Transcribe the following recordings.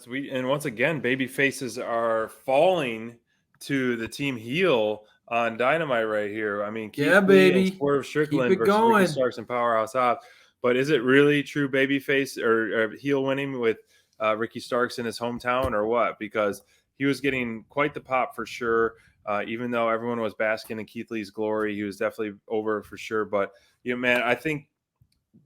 honest, and once again, baby faces are falling to the team heel on Dynamite right here. I mean, Keith Yeah, Lee and baby. Swerve Keep Strickland it versus Ricky going. Starks and Powerhouse Hobbs. But is it really true baby face or heel winning with Ricky Starks in his hometown or what? Because he was getting quite the pop for sure. Even though everyone was basking in Keith Lee's glory, he was definitely over for sure. But man, I think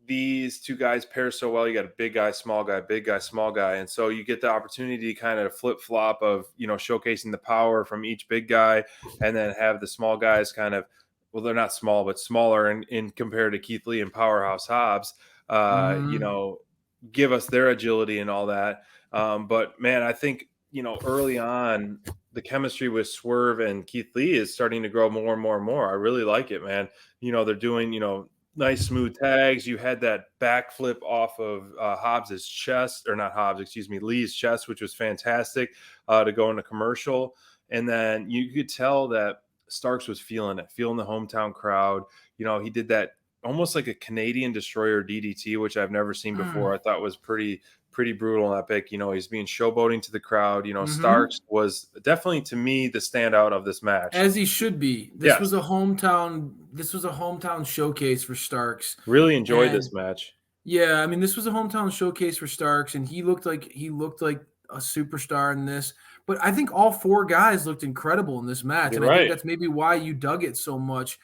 these two guys pair so well. You got a big guy, small guy, big guy, small guy. And so you get the opportunity to kind of flip flop of, showcasing the power from each big guy and then have the small guys kind of, well, they're not small, but smaller in compared to Keith Lee and Powerhouse Hobbs, Mhm. give us their agility and all that. But man, I think, early on, the chemistry with Swerve and Keith Lee is starting to grow more and more and more. I really like it, man. They're doing, nice smooth tags. You had that backflip off of Hobbs's chest, or not Hobbs, excuse me, Lee's chest, which was fantastic to go into commercial. And then you could tell that Starks was feeling it, feeling the hometown crowd. He did that almost like a Canadian destroyer DDT, which I've never seen before. I thought was pretty brutal and epic. He's being showboating to the crowd. Mhm. Starks was definitely to me the standout of this match. As he should be. This Yes, was a hometown showcase for Starks. really enjoyed this And match. yeah, I mean, this was a hometown showcase for Starks, and he looked like a superstar in this. But I think all four guys looked incredible in this match, You're and I think right. that's maybe why you dug it so much.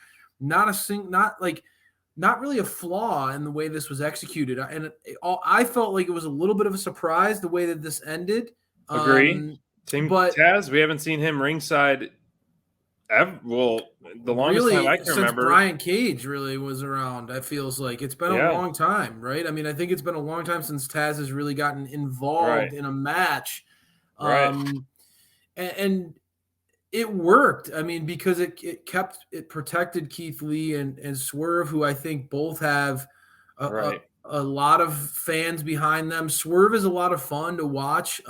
Not really a flaw in the way this was executed, I felt like it was a little bit of a surprise the way that this ended. Agree. Um, Team but Taz, we haven't seen him ringside the longest time I really, can since remember. Brian Cage really was around, I feels like it's been a Yeah, long time, right? I mean, I think it's been a long time since Taz has really gotten right, involved in a match. right. Um, and it worked. I mean, because it protected Keith Lee and Swerve, who I think both have a, a, Right. a lot of fans behind them. Swerve is a lot of fun to watch. He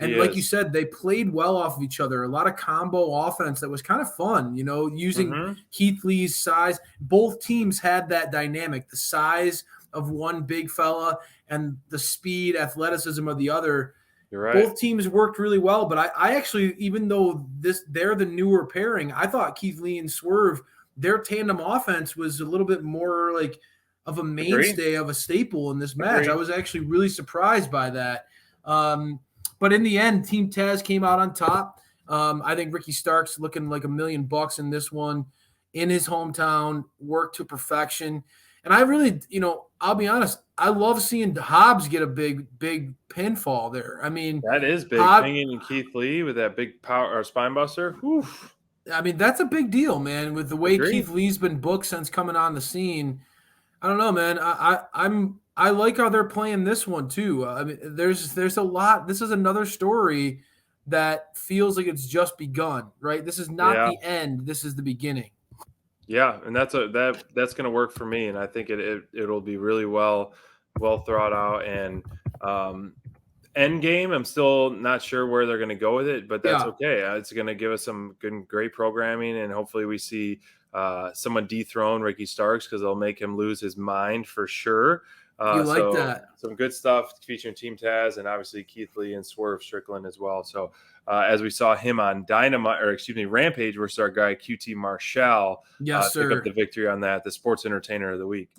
And like you is. said, they played well off of each other. A lot of combo offense that was kind of fun, using Mhm. Keith Lee's size. Both teams had that dynamic, the size of one big fella and the speed, athleticism of the other. You're right. Both teams worked really well, but I actually, even though they're the newer pairing, I thought Keith Lee and Swerve, their tandem offense was a little bit more like of a Agree. mainstay of a staple in this match. I Agree. was actually really surprised by that. But in the end, Team Taz came out on top. I think Ricky Starks looking like $1,000,000 in this one in his hometown, worked to perfection. And I really, I'll be honest, I love seeing Hobbs get a big pinfall there. I mean, That is big. Hobbs, Pinging and Keith Lee with that big power or spine buster. Whew. I mean, that's a big deal, man. With the way Agree. Keith Lee's been booked since coming on the scene, I don't know, man. I like how they're playing this one too. I mean, there's a lot. This is another story that feels like it's just begun, right? This is not Yeah. the end. This is the beginning. Yeah, and that's going to work for me, and I think it'll be really well thought out. And end game, I'm still not sure where they're going to go with it, but that's Yeah. okay. It's going to give us some great programming, and hopefully we see someone dethrone Ricky Starks because they'll make him lose his mind for sure. You like So that. some good stuff featuring Team Taz and obviously Keith Lee and Swerve Strickland as well. So as we saw him on Dynamite, or excuse me, Rampage versus our guy QT Marshall Yes, pick up sir. the victory on that, the Sports Entertainer of the Week.